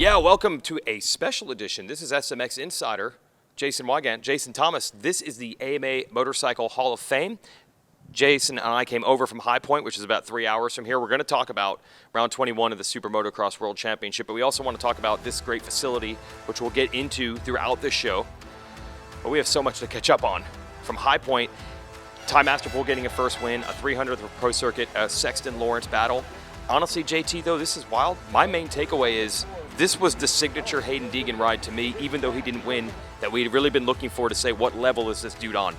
Yeah, welcome to a special edition. This is SMX Insider, Weigandt, Jason Thomas. This is the AMA Motorcycle Hall of Fame. Jason and I came over from High Point, which is about 3 hours from here. We're going to talk about round 21 of the SuperMotocross World Championship, but we also want to talk about this great facility, which we'll get into throughout this show. But we have so much to catch up on. From High Point, Ty Masterpool getting a first win, a 300th of Pro Circuit, a Sexton-Lawrence battle. Honestly, JT, though, this is wild. My main takeaway is this was the signature Hayden Deegan ride to me, even though he didn't win, that we'd really been looking for to say, what level is this dude on?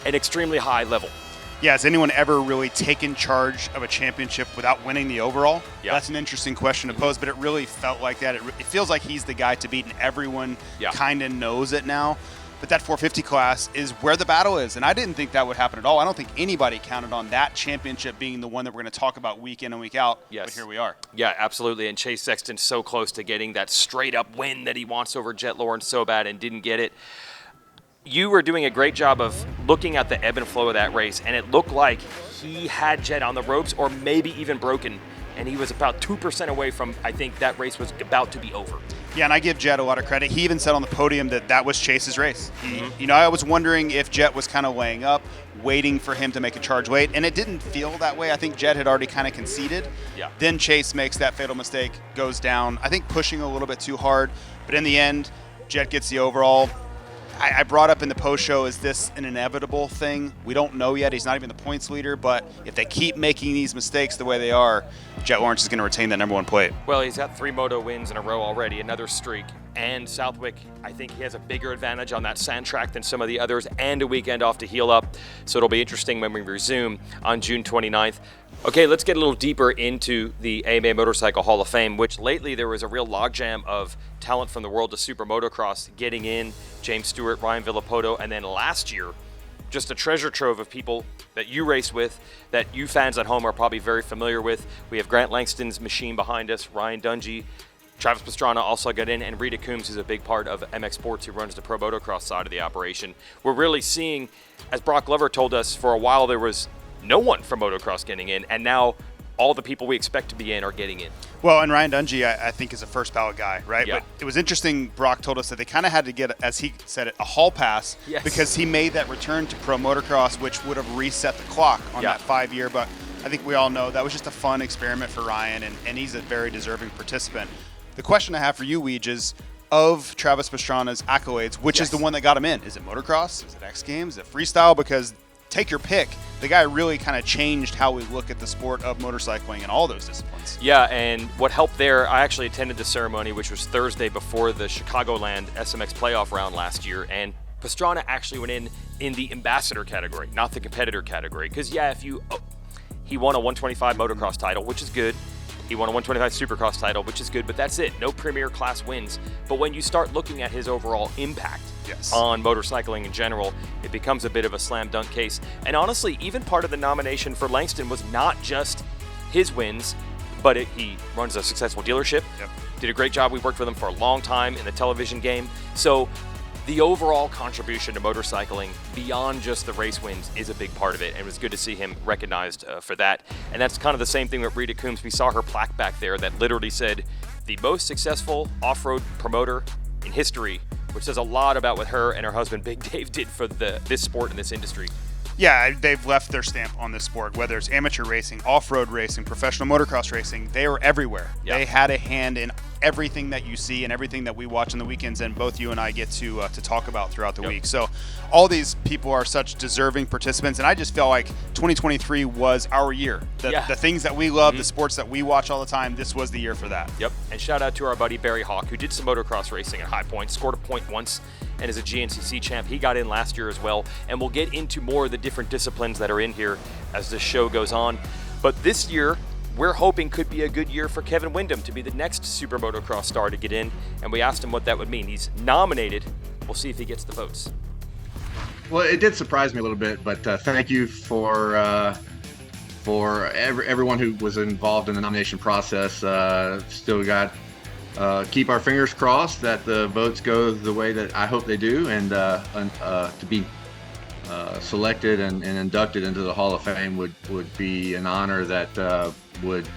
An extremely high level. Yeah, has anyone ever really taken charge of a championship without winning the overall? Yeah. That's an interesting question to pose, but it really felt like that. It feels like he's the guy to beat, and everyone kind of knows it now. But that 450 class is where the battle is, and I didn't think that would happen at all. I don't think anybody counted on that championship being the one that we're going to talk about week in and week out, but here we are. Yeah, absolutely, and Chase Sexton so close to getting that straight-up win that he wants over Jet Lawrence so bad and didn't get it. You were doing a great job of looking at the ebb and flow of that race, and it looked like he had Jet on the ropes or maybe even broken, and he was about 2% away from, I think, that race was about to be over. Yeah, and I give Jet a lot of credit. He even said on the podium that that was Chase's race. You know, I was wondering if Jet was kind of laying up, waiting for him to make a charge late, and it didn't feel that way. I think Jet had already kind of conceded. Yeah. Then Chase makes that fatal mistake, goes down, I think pushing a little bit too hard, but in the end, Jet gets the overall. I brought up in the post-show, is this an inevitable thing? We don't know yet. He's not even the points leader, but if they keep making these mistakes the way they are, Jet Lawrence is going to retain that number one plate. Well, he's got 3 moto wins in a row already, another streak. And Southwick, I think he has a bigger advantage on that sand track than some of the others, and a weekend off to heal up. So it'll be interesting when we resume on June 29th. Okay, let's get a little deeper into the AMA Motorcycle Hall of Fame, which lately there was a real logjam of talent from the world of Supermotocross getting in. James Stewart, Ryan Villapoto, and then last year, just a treasure trove of people that you race with, that you fans at home are probably very familiar with. We have Grant Langston's machine behind us, Ryan Dungey, Travis Pastrana also got in, and Rita Coombs, who's a big part of MX Sports, who runs the Pro Motocross side of the operation. We're really seeing, as Brock Glover told us, for a while there was no one from motocross getting in, and now all the people we expect to be in are getting in. Well, and Ryan Dungey, I think, is a first ballot guy, right? Yeah. But it was interesting, Brock told us that they kind of had to get, as he said it, a hall pass, because he made that return to Pro Motocross, which would have reset the clock on that 5-year. But I think we all know that was just a fun experiment for Ryan, and he's a very deserving participant. The question I have for you, Weege, is of Travis Pastrana's accolades, which is the one that got him in? Is it motocross? Is it X Games? Is it freestyle? Because take your pick. The guy really kind of changed how we look at the sport of motorcycling in all those disciplines. Yeah, and what helped there, I actually attended the ceremony, which was Thursday before the Chicagoland SMX playoff round last year, and Pastrana actually went in the ambassador category, not the competitor category. Because, he won a 125 motocross title, which is good. He won a 125 Supercross title, which is good, but that's it. No premier class wins. But when you start looking at his overall impact on motorcycling in general, it becomes a bit of a slam dunk case. And honestly, even part of the nomination for Langston was not just his wins, but he runs a successful dealership. Did a great job. We worked with him for a long time in the television game. So the overall contribution to motorcycling beyond just the race wins is a big part of it, and it was good to see him recognized for that. And that's kind of the same thing with Rita Coombs. We saw her plaque back there that literally said the most successful off-road promoter in history, which says a lot about what her and her husband Big Dave did for this sport and this industry. Yeah, they've left their stamp on this sport, whether it's amateur racing, off-road racing, professional motocross racing. They are everywhere. They had a hand in everything that you see and everything that we watch on the weekends, and both you and I get to talk about throughout the week. So all these people are such deserving participants, and I just feel like 2023 was our year. The things that we love, the sports that we watch all the time, this was the year for that. And shout out to our buddy Barry Hawk, who did some motocross racing at High Point, scored a point once, and is a GNCC champ. He got in last year as well, and we'll get into more of the different disciplines that are in here as the show goes on. But this year, we're hoping could be a good year for Kevin Windham to be the next Super Motocross star to get in, and we asked him what that would mean. He's nominated. We'll see if he gets the votes. Well, it did surprise me a little bit, but thank you for everyone who was involved in the nomination process. Still got keep our fingers crossed that the votes go the way that I hope they do, and to be selected and inducted into the Hall of Fame would be an honor that would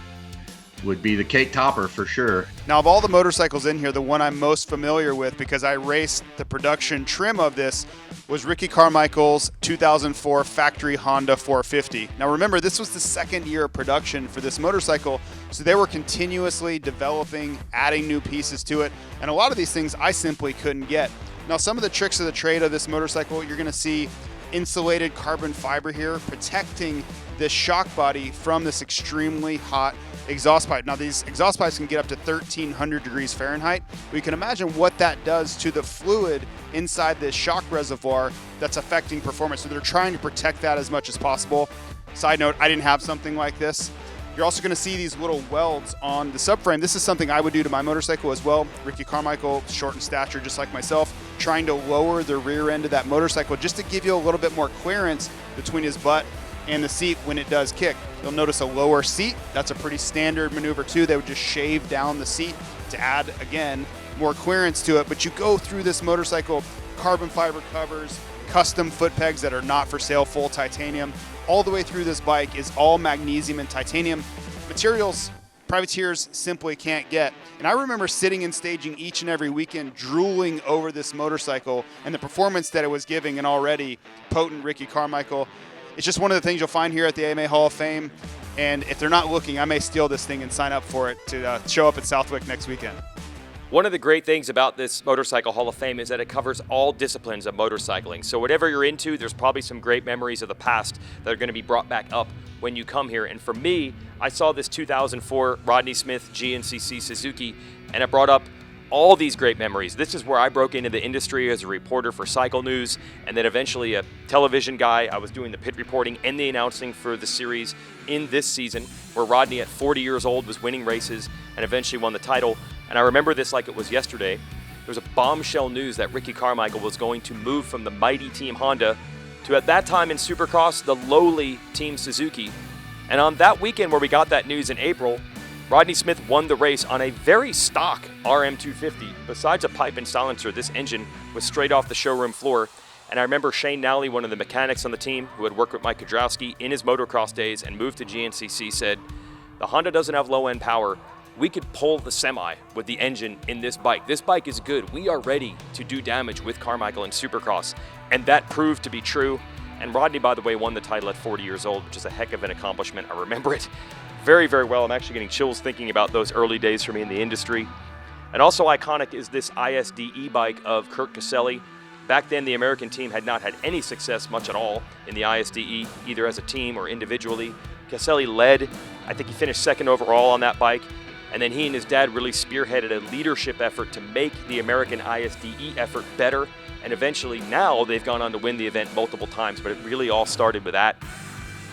would be the cake topper for sure. Now, of all the motorcycles in here, the one I'm most familiar with, because I raced the production trim of this, was Ricky Carmichael's 2004 factory Honda 450. Now remember, this was the second year of production for this motorcycle, so they were continuously developing, adding new pieces to it, and a lot of these things I simply couldn't get. Now, some of the tricks of the trade of this motorcycle, you're going to see insulated carbon fiber here protecting this shock body from this extremely hot exhaust pipe. Now, these exhaust pipes can get up to 1,300 degrees Fahrenheit. We can imagine what that does to the fluid inside this shock reservoir that's affecting performance. So they're trying to protect that as much as possible. Side note, I didn't have something like this. You're also going to see these little welds on the subframe. This is something I would do to my motorcycle as well. Ricky Carmichael, short in stature just like myself, trying to lower the rear end of that motorcycle just to give you a little bit more clearance between his butt and the seat when it does kick. You'll notice a lower seat. That's a pretty standard maneuver too. They would just shave down the seat to add, again, more clearance to it. But you go through this motorcycle, carbon fiber covers, custom foot pegs that are not for sale, full titanium. All the way through this bike is all magnesium and titanium materials privateers simply can't get. And I remember sitting and staging each and every weekend, drooling over this motorcycle and the performance that it was giving an already potent Ricky Carmichael. It's just one of the things you'll find here at the AMA Hall of Fame. And if they're not looking, I may steal this thing and sign up for it to show up at Southwick next weekend. One of the great things about this Motorcycle Hall of Fame is that it covers all disciplines of motorcycling. So whatever you're into, there's probably some great memories of the past that are going to be brought back up when you come here. And for me, I saw this 2004 Rodney Smith GNCC Suzuki, and it brought up all these great memories. This is where I broke into the industry as a reporter for Cycle News, and then eventually a television guy. I was doing the pit reporting and the announcing for the series in this season, where Rodney at 40 years old was winning races and eventually won the title. And I remember this like it was yesterday. There was a bombshell news that Ricky Carmichael was going to move from the mighty Team Honda to, at that time in Supercross, the lowly Team Suzuki. And on that weekend where we got that news in April, Rodney Smith won the race on a very stock RM250. Besides a pipe and silencer, this engine was straight off the showroom floor. And I remember Shane Nally, one of the mechanics on the team who had worked with Mike Kudrowski in his motocross days and moved to GNCC, said, "The Honda doesn't have low-end power. We could pull the semi with the engine in this bike. This bike is good. We are ready to do damage with Carmichael in Supercross." And that proved to be true. And Rodney, by the way, won the title at 40 years old, which is a heck of an accomplishment. I remember it very, very well. I'm actually getting chills thinking about those early days for me in the industry. And also iconic is this ISDE bike of Kurt Caselli. Back then, the American team had not had any success much at all in the ISDE, either as a team or individually. Caselli led. I think he finished second overall on that bike. And then he and his dad really spearheaded a leadership effort to make the American ISDE effort better. And eventually now they've gone on to win the event multiple times, but it really all started with that.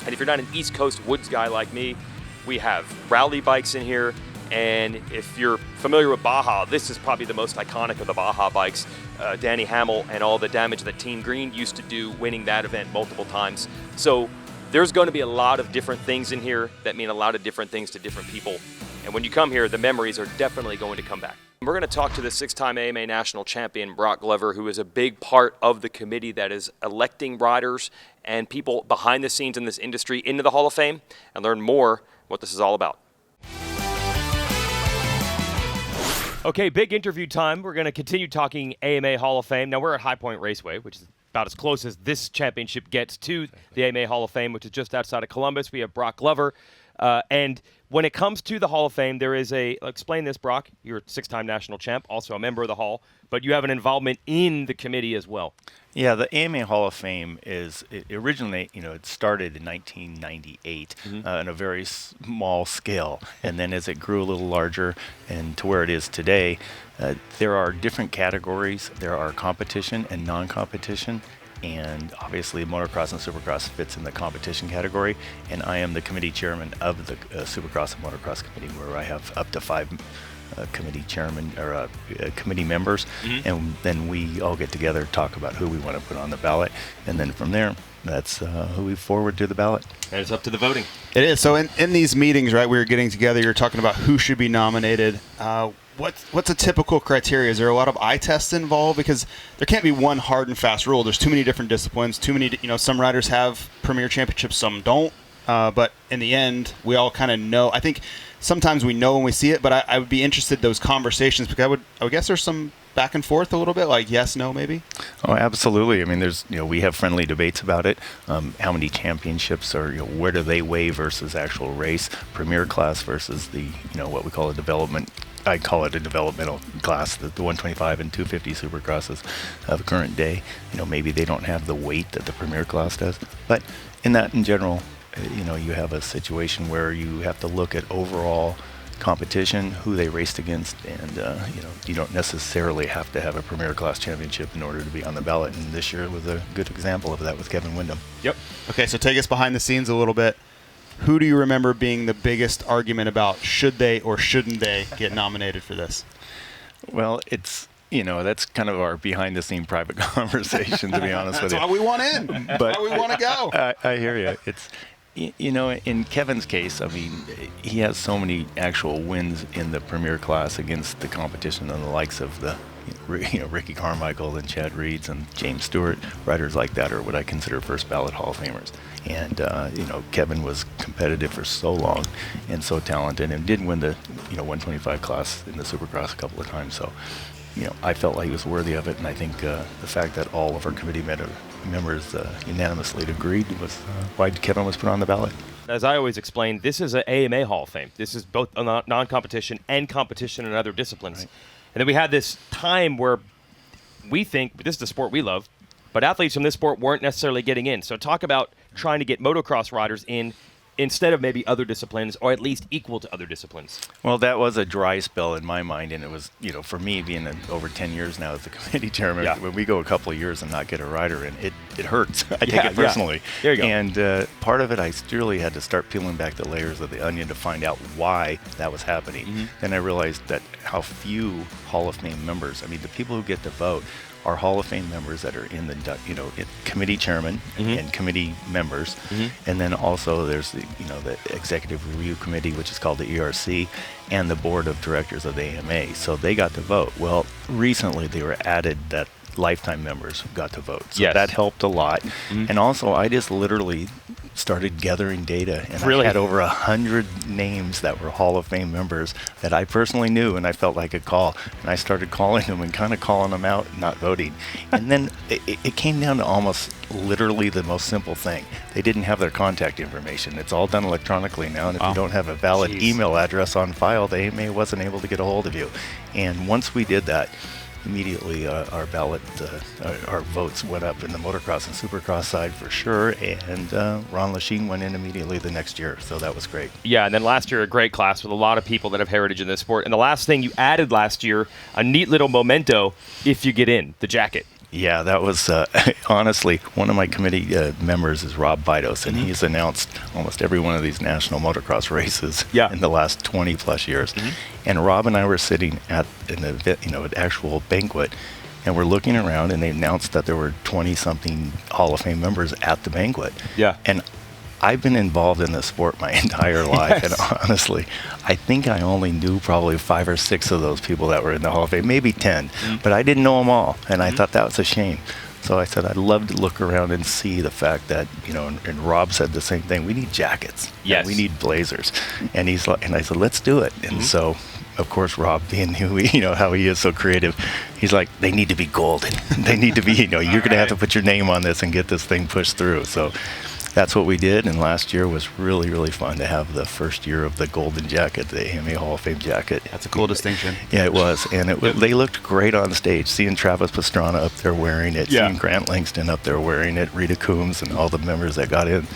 And if you're not an East Coast woods guy like me, we have rally bikes in here. And if you're familiar with Baja, this is probably the most iconic of the Baja bikes. Danny Hamill and all the damage that Team Green used to do winning that event multiple times. So there's going to be a lot of different things in here that mean a lot of different things to different people. And when you come here, the memories are definitely going to come back. We're going to talk to the six-time AMA national champion, Brock Glover, who is a big part of the committee that is electing riders and people behind the scenes in this industry into the Hall of Fame, and learn more what this is all about. Okay, big interview time. We're going to continue talking AMA Hall of Fame. Now, we're at High Point Raceway, which is about as close as this championship gets to the AMA Hall of Fame, which is just outside of Columbus. We have Brock Glover. And when it comes to the Hall of Fame, there is explain this, Brock. You're a six-time national champ, also a member of the Hall, but you have an involvement in the committee as well. Yeah, the AMA Hall of Fame originally, it started in 1998 on a very small scale. And then as it grew a little larger and to where it is today, there are different categories. There are competition and non-competition. And obviously motocross and supercross fits in the competition category, and I am the committee chairman of the Supercross and Motocross committee, where I have up to 5 committee chairman or committee members, and then we all get together, talk about who we want to put on the ballot, and then from there, that's who we forward to the ballot. And it's up to the voting. It is. So in these meetings, right, we were getting together, you're talking about who should be nominated. What's a typical criteria? Is there a lot of eye tests involved? Because there can't be one hard and fast rule. There's too many different disciplines. Too many, some riders have premier championships, some don't. But in the end, we all kind of know. I think sometimes we know when we see it, but I would be interested in those conversations, because I would guess there's some back and forth a little bit, like yes, no, maybe? Oh, absolutely. I mean, we have friendly debates about it. How many championships are, where do they weigh versus actual race, premier class versus the, what we call a development. I call it a developmental class, the 125 and 250 supercrosses of the current day. Maybe they don't have the weight that the premier class does. But in general, you have a situation where you have to look at overall competition, who they raced against, and you don't necessarily have to have a premier class championship in order to be on the ballot. And this year was a good example of that with Kevin Windham. Yep. Okay, so take us behind the scenes a little bit. Who do you remember being the biggest argument about should they or shouldn't they get nominated for this? Well, it's that's kind of our behind-the-scene private conversation, to be honest with you. That's why we want in. That's why we want to go. I hear you. It's in Kevin's case, I mean, he has so many actual wins in the premier class against the competition and the likes of the, Ricky Carmichael and Chad Reeds and James Stewart. Riders like that are what I consider first ballot Hall of Famers. And, Kevin was competitive for so long and so talented, and did win the, 125 class in the Supercross a couple of times. So, I felt like he was worthy of it, and I think the fact that all of our committee members unanimously agreed was why Kevin was put on the ballot. As I always explain, this is an AMA Hall of Fame. This is both a non-competition and competition in other disciplines. Right. And then we had this time where we think, this is the sport we love, but athletes from this sport weren't necessarily getting in. So talk about trying to get motocross riders in instead of maybe other disciplines, or at least equal to other disciplines. Well, that was a dry spell in my mind, and it was, for me being over 10 years now as the committee chairman, when we go a couple of years and not get a rider in, it hurts. I take it personally. There you go. And part of it, I really had to start peeling back the layers of the onion to find out why that was happening. Mm-hmm. Then I realized that how few Hall of Fame members, the people who get to vote, are Hall of Fame members that are in the, committee chairman and committee members. Mm-hmm. And then also there's the executive review committee, which is called the ERC, and the board of directors of the AMA. So they got to vote. Well, recently they were added that lifetime members got to vote. So that helped a lot. Mm-hmm. And also I just literally started gathering data, and I had over 100 names that were Hall of Fame members that I personally knew and I felt I could call, and I started calling them and kind of calling them out, not voting. And then it came down to almost literally the most simple thing. They didn't have their contact information. It's all done electronically now, and if you don't have a valid email address on file, the AMA wasn't able to get a hold of you. And once we did that, immediately our ballot, our votes went up in the motocross and supercross side for sure, and Ron Lachine went in immediately the next year, so that was great. Yeah, and then last year a great class with a lot of people that have heritage in this sport. And the last thing you added last year, a neat little memento if you get in, the jacket. Yeah, that was honestly one of my committee members is Rob Bidos, and he's announced almost every one of these national motocross races in the last 20 plus years. Mm-hmm. And Rob and I were sitting at an actual banquet, and we're looking around, and they announced that there were 20-something Hall of Fame members at the banquet. Yeah, and I've been involved in the sport my entire life, and honestly, I think I only knew probably 5 or 6 of those people that were in the Hall of Fame, maybe 10, but I didn't know them all, and I thought that was a shame. So I said, I'd love to look around and see the fact that, and Rob said the same thing, we need jackets, we need blazers, and he's like, and I said, let's do it, and so, of course, Rob, being who how he is so creative, he's like, they need to be golden, they need to be, you're going to have to put your name on this and get this thing pushed through, so that's what we did, and last year was really, really fun to have the first year of the golden jacket, the AMA Hall of Fame jacket. That's a cool distinction. Yeah, it was, and they looked great on stage. Seeing Travis Pastrana up there wearing it, seeing Grant Langston up there wearing it, Rita Coombs, and all the members that got in.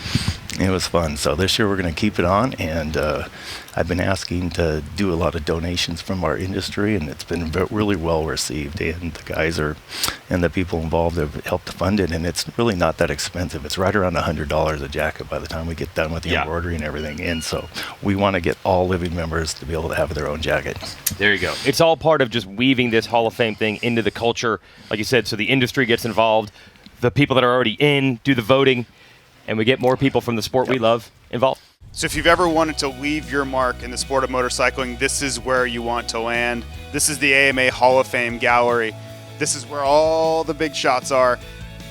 It was fun. So this year we're going to keep it on, and I've been asking to do a lot of donations from our industry, and it's been really well received, and the guys and the people involved have helped fund it, and it's really not that expensive. It's right around $100 a jacket by the time we get done with the embroidery and everything, and so we want to get all living members to be able to have their own jacket. There you go. It's all part of just weaving this Hall of Fame thing into the culture, like you said, so the industry gets involved, the people that are already in do the voting, and we get more people from the sport we love involved. So if you've ever wanted to leave your mark in the sport of motorcycling, this is where you want to land. This is the AMA Hall of Fame Gallery. This is where all the big shots are.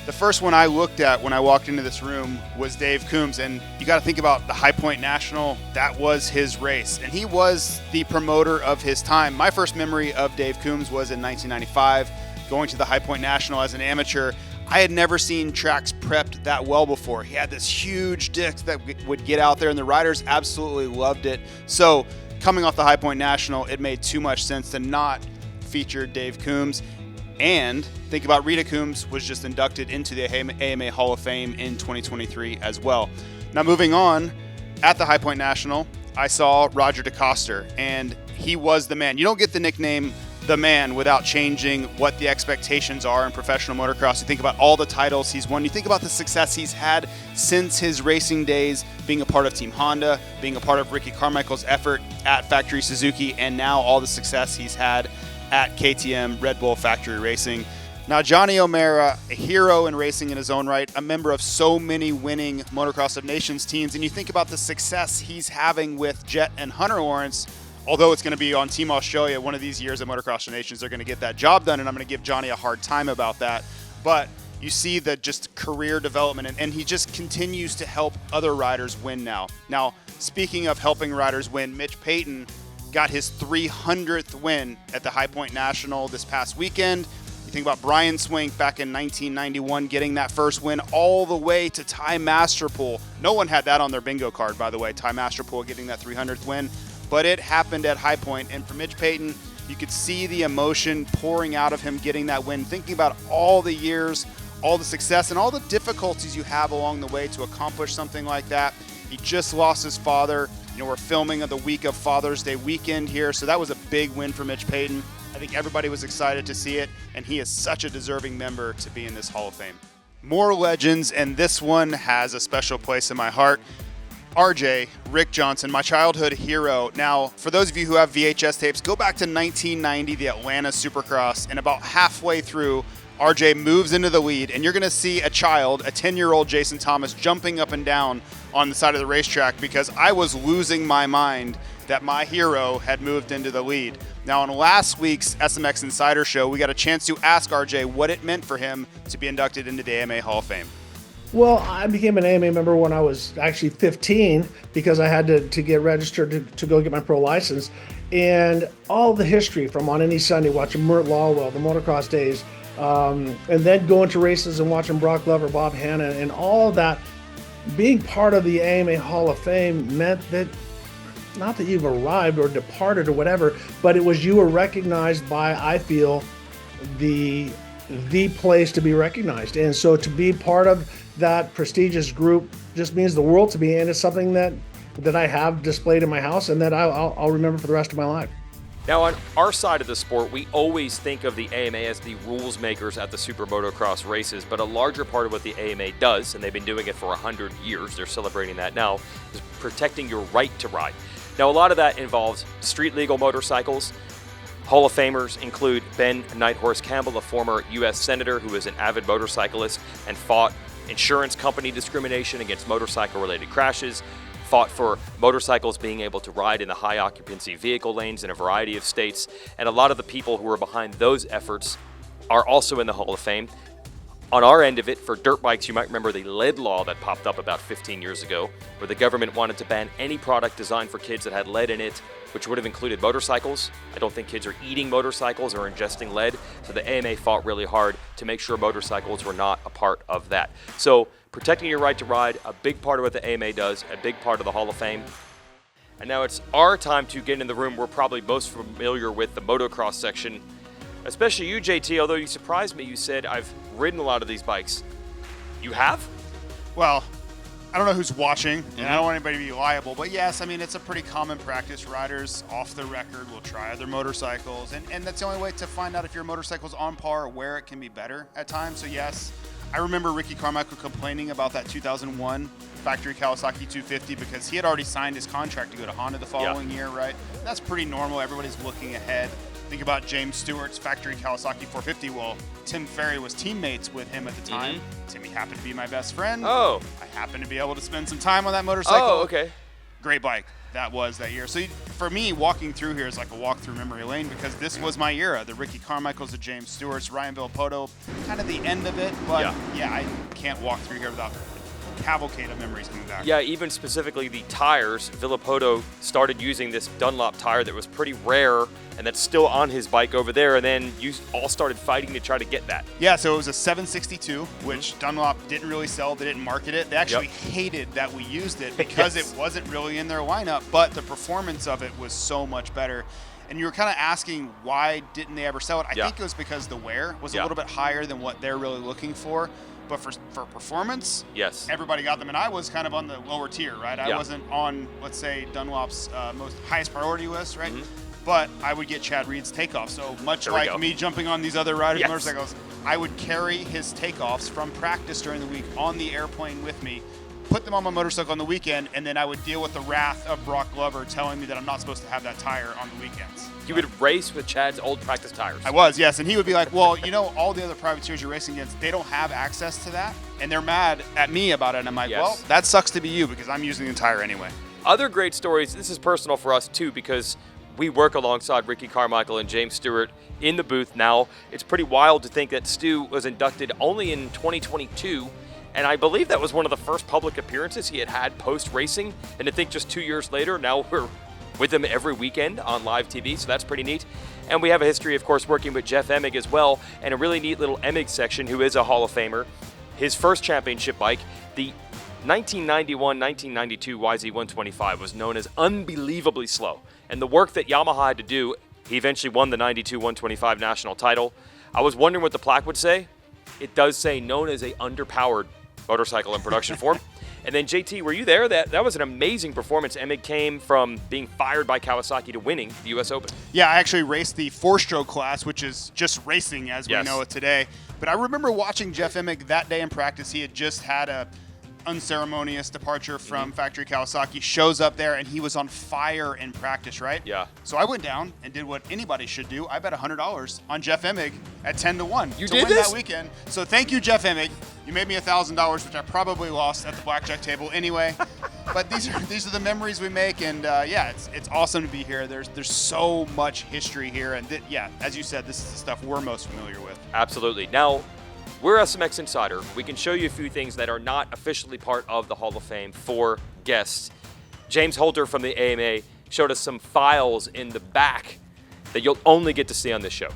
The first one I looked at when I walked into this room was Dave Coombs, and you got to think about the High Point National. That was his race, and he was the promoter of his time. My first memory of Dave Coombs was in 1995, going to the High Point National as an amateur. I had never seen tracks prepped that well before. He had this huge disc that would get out there, and the riders absolutely loved it. So coming off the High Point National, it made too much sense to not feature Dave Coombs. And think about Rita Coombs was just inducted into the AMA Hall of Fame in 2023 as well. Now moving on, at the High Point National, I saw Roger DeCoster, and he was the man. You don't get the nickname the man without changing what the expectations are in professional motocross. You think about all the titles he's won. You think about the success he's had since his racing days, being a part of Team Honda, being a part of Ricky Carmichael's effort at Factory Suzuki, and now all the success he's had at KTM Red Bull Factory Racing. Now, Johnny O'Mara, a hero in racing in his own right, a member of so many winning Motocross of Nations teams, and you think about the success he's having with Jet and Hunter Lawrence, although it's going to be on Team Australia one of these years at Motocross of Nations, they're going to get that job done, and I'm going to give Johnny a hard time about that. But you see the just career development, and he just continues to help other riders win now. Now, speaking of helping riders win, Mitch Payton got his 300th win at the High Point National this past weekend. You think about Brian Swink back in 1991 getting that first win all the way to Ty Masterpool. No one had that on their bingo card, by the way, Ty Masterpool getting that 300th win. But it happened at High Point, and for Mitch Payton, you could see the emotion pouring out of him getting that win, thinking about all the years, all the success, and all the difficulties you have along the way to accomplish something like that. He just lost his father. You know, we're filming the week of Father's Day weekend here, so that was a big win for Mitch Payton. I think everybody was excited to see it, and he is such a deserving member to be in this Hall of Fame. More legends, and this one has a special place in my heart. RJ, Rick Johnson, my childhood hero. Now, for those of you who have VHS tapes, go back to 1990, the Atlanta Supercross, and about halfway through, RJ moves into the lead, and you're going to see a child, a 10-year-old Jason Thomas, jumping up and down on the side of the racetrack because I was losing my mind that my hero had moved into the lead. Now, on last week's SMX Insider show, we got a chance to ask RJ what it meant for him to be inducted into the AMA Hall of Fame. Well, I became an AMA member when I was actually 15 because I had to get registered to go get my pro license. And all the history from On Any Sunday, watching Mert Lawwell, the motocross days, and then going to races and watching Brock Glover, Bob Hanna, and all that, being part of the AMA Hall of Fame meant that, not that you've arrived or departed or whatever, but it was you were recognized by, I feel, the place to be recognized. And so to be part of that prestigious group just means the world to me, and it's something that I have displayed in my house and that I'll remember for the rest of my life. Now, on our side of the sport, we always think of the AMA as the rules makers at the SuperMotocross races, but a larger part of what the AMA does, and they've been doing it for 100 years, they're celebrating that now, is protecting your right to ride. Now, a lot of that involves street legal motorcycles. Hall of Famers include Ben Nighthorse Campbell, a former U.S. Senator who is an avid motorcyclist and fought insurance company discrimination against motorcycle-related crashes, fought for motorcycles being able to ride in the high occupancy vehicle lanes in a variety of states, and a lot of the people who are behind those efforts are also in the Hall of Fame. On our end of it, for dirt bikes, you might remember the lead law that popped up about 15 years ago, where the government wanted to ban any product designed for kids that had lead in it, which would have included motorcycles. I don't think kids are eating motorcycles or ingesting lead, so the AMA fought really hard to make sure motorcycles were not a part of that. So protecting your right to ride, a big part of what the AMA does, a big part of the Hall of Fame. And now it's our time to get in the room we're probably most familiar with, the motocross section. Especially you, JT, although you surprised me, you said, I've ridden a lot of these bikes. You have? Well, I don't know who's watching, and I don't want anybody to be liable, but yes, I mean, it's a pretty common practice. Riders off the record will try other motorcycles, and that's the only way to find out if your motorcycle's on par or where it can be better at times. So yes, I remember Ricky Carmichael complaining about that 2001 factory Kawasaki 250 because he had already signed his contract to go to Honda the following year, right? That's pretty normal. Everybody's looking ahead. Think about James Stewart's factory Kawasaki 450. Well, Tim Ferry was teammates with him at the time. Timmy happened to be my best friend. I happened to be able to spend some time on that motorcycle. Oh, okay. Great bike. That was that year. So for me, walking through here is like a walk through memory lane because this was my era. The Ricky Carmichaels, the James Stewarts, Ryan Villapoto, kind of the end of it. But yeah, I can't walk through here without cavalcade of memories coming back. Yeah, even specifically the tires. Villapoto started using this Dunlop tire that was pretty rare and that's still on his bike over there, and then you all started fighting to try to get that. Yeah, so it was a 762, which Dunlop didn't really sell. They didn't market it. They actually hated that we used it because it wasn't really in their lineup, but the performance of it was so much better. And you were kind of asking why didn't they ever sell it. I think it was because the wear was a little bit higher than what they're really looking for. But for performance, everybody got them, and I was kind of on the lower tier, right? I wasn't on, let's say, Dunlop's most highest priority list, right? But I would get Chad Reed's takeoffs. So much like me jumping on these other riders' motorcycles, I would carry his takeoffs from practice during the week on the airplane with me, put them on my motorcycle on the weekend, and then I would deal with the wrath of Brock Glover telling me that I'm not supposed to have that tire on the weekends. You would race with Chad's old practice tires. I was, yes. And he would be like, well, you know, all the other privateers you're racing against, they don't have access to that. And they're mad at me about it. And I'm like, well, that sucks to be you because I'm using the tire anyway. Other great stories. This is personal for us, too, because we work alongside Ricky Carmichael and James Stewart in the booth now. It's pretty wild to think that Stu was inducted only in 2022. And I believe that was one of the first public appearances he had post-racing. And to think just 2 years later, now we're with him every weekend on live TV, so that's pretty neat. And we have a history, of course, working with Jeff Emig as well, and a really neat little Emig section, who is a Hall of Famer. His first championship bike, the 1991-1992 YZ125, was known as unbelievably slow. And the work that Yamaha had to do, he eventually won the 92-125 national title. I was wondering what the plaque would say. It does say known as a underpowered motorcycle in production form. And then, JT, were you there? That was an amazing performance. Emig came from being fired by Kawasaki to winning the U.S. Open. Yeah, I actually raced the four-stroke class, which is just racing as we know it today. But I remember watching Jeff Emig that day in practice. He had just had a unceremonious departure from factory Kawasaki, shows up there, and he was on fire in practice, right? Yeah. So I went down and did what anybody should do. I bet $100 on Jeff Emig at 10-1 to win that weekend. So thank you, Jeff Emig. You made me $1,000, which I probably lost at the blackjack table anyway. But these are the memories we make, and it's awesome to be here. There's so much history here, and as you said, this is the stuff we're most familiar with. Absolutely. Now, we're SMX Insider. We can show you a few things that are not officially part of the Hall of Fame for guests. James Holter from the AMA showed us some files in the back that you'll only get to see on this show.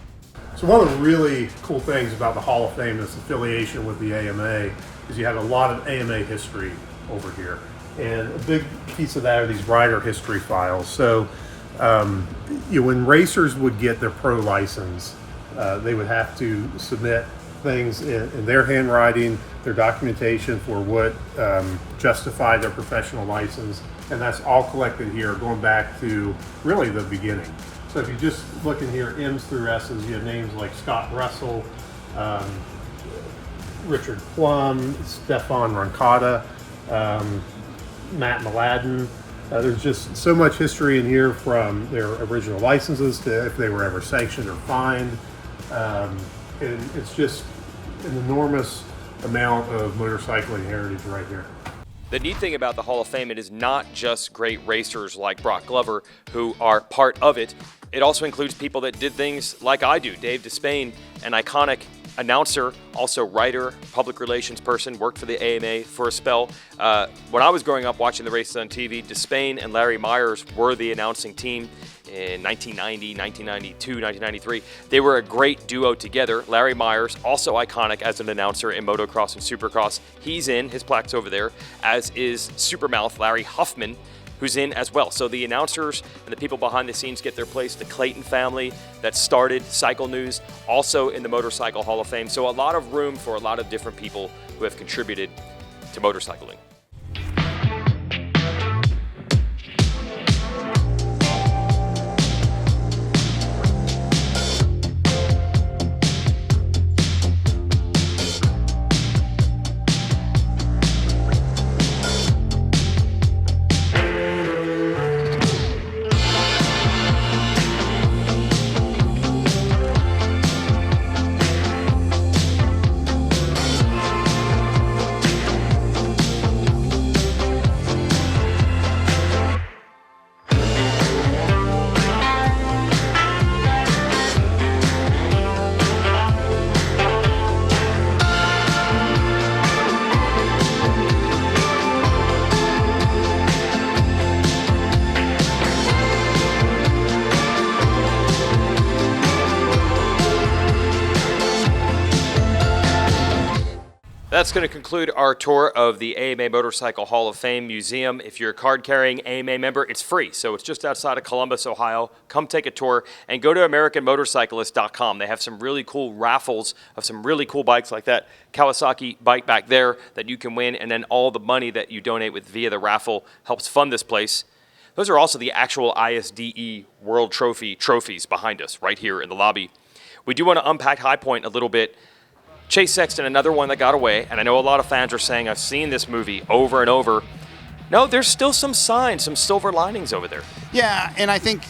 So one of the really cool things about the Hall of Fame, this affiliation with the AMA, is you have a lot of AMA history over here. And a big piece of that are these rider history files. So when racers would get their pro license, they would have to submit things in their handwriting, their documentation for what justified their professional license, and that's all collected here going back to really the beginning. So if you just look in here, M's through S's, you have names like Scott Russell, Richard Plum, Stefan Roncada, Matt Mladen. There's just so much history in here, from their original licenses to if they were ever sanctioned or fined. And it's just an enormous amount of motorcycling heritage right here. The neat thing about the Hall of Fame, it is not just great racers like Brock Glover who are part of it. It also includes people that did things like I do. Dave Despain, an iconic announcer, also writer, public relations person, worked for the AMA for a spell. When I was growing up watching the races on TV, Despain and Larry Myers were the announcing team in 1990, 1992, 1993. They were a great duo together. Larry Myers, also iconic as an announcer in motocross and supercross. He's in, his plaque's over there, as is Supermouth Larry Huffman, who's in as well. So the announcers and the people behind the scenes get their place. The Clayton family that started Cycle News, also in the Motorcycle Hall of Fame. So a lot of room for a lot of different people who have contributed to motorcycling. That's going to conclude our tour of the AMA Motorcycle Hall of Fame Museum. If you're a card-carrying AMA member, it's free. So it's just outside of Columbus, Ohio. Come take a tour and go to AmericanMotorcyclist.com. They have some really cool raffles of some really cool bikes like that Kawasaki bike back there that you can win. And then all the money that you donate with via the raffle helps fund this place. Those are also the actual ISDE World trophies behind us right here in the lobby. We do want to unpack High Point a little bit. Chase Sexton, another one that got away, and I know a lot of fans are saying, I've seen this movie over and over. No, there's still some signs, some silver linings over there. Yeah, and I think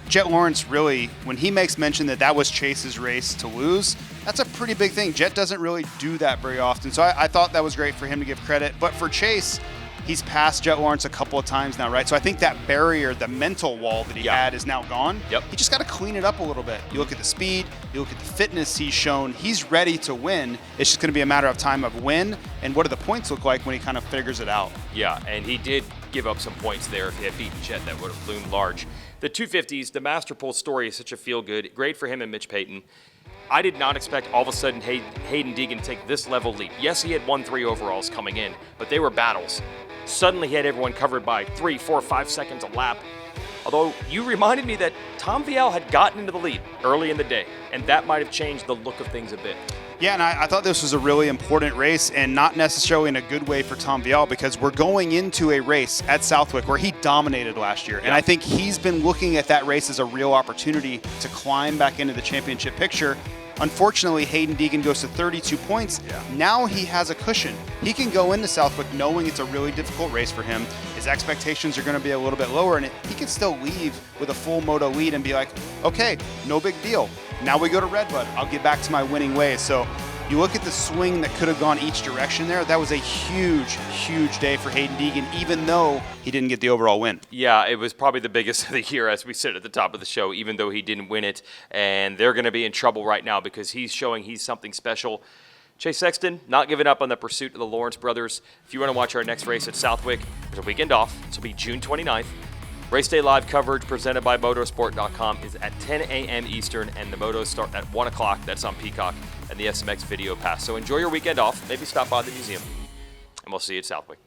Jet Lawrence really, when he makes mention that that was Chase's race to lose, that's a pretty big thing. Jet doesn't really do that very often, so I thought that was great for him to give credit. But for Chase, he's passed Jet Lawrence a couple of times now, right? So I think that barrier, the mental wall that he had is now gone. Yep. He just got to clean it up a little bit. You look at the speed, you look at the fitness he's shown. He's ready to win. It's just going to be a matter of time of when and what do the points look like when he kind of figures it out. Yeah, and he did give up some points there. If he had beaten Jet, that would have loomed large. The 250s, the Masterpool story is such a feel-good. Great for him and Mitch Payton. I did not expect all of a sudden Hayden Deegan to take this level leap. Yes, he had 1-3 overalls coming in, but they were battles. Suddenly he had everyone covered by 3, 4, 5 seconds a lap. Although you reminded me that Tom Vial had gotten into the lead early in the day, and that might have changed the look of things a bit. Yeah, and I thought this was a really important race, and not necessarily in a good way for Tom Vial, because we're going into a race at Southwick where he dominated last year. And I think he's been looking at that race as a real opportunity to climb back into the championship picture. Unfortunately, Hayden Deegan goes to 32 points. Now he has a cushion. He can go into Southwick knowing it's a really difficult race for him. His expectations are going to be a little bit lower, and he can still leave with a full moto lead and be like, okay, no big deal. Now we go to Redbud. I'll get back to my winning ways. So you look at the swing that could have gone each direction there. That was a huge, huge day for Hayden Deegan, even though he didn't get the overall win. Yeah, it was probably the biggest of the year, as we said at the top of the show, even though he didn't win it. And they're going to be in trouble right now because he's showing he's something special. Chase Sexton, not giving up on the pursuit of the Lawrence brothers. If you want to watch our next race at Southwick, there's a weekend off. This will be June 29th. Race Day Live coverage presented by Motorsport.com is at 10 a.m. Eastern, and the motos start at 1 o'clock. That's on Peacock and the SMX Video Pass. So enjoy your weekend off. Maybe stop by the museum, and we'll see you at Southwick.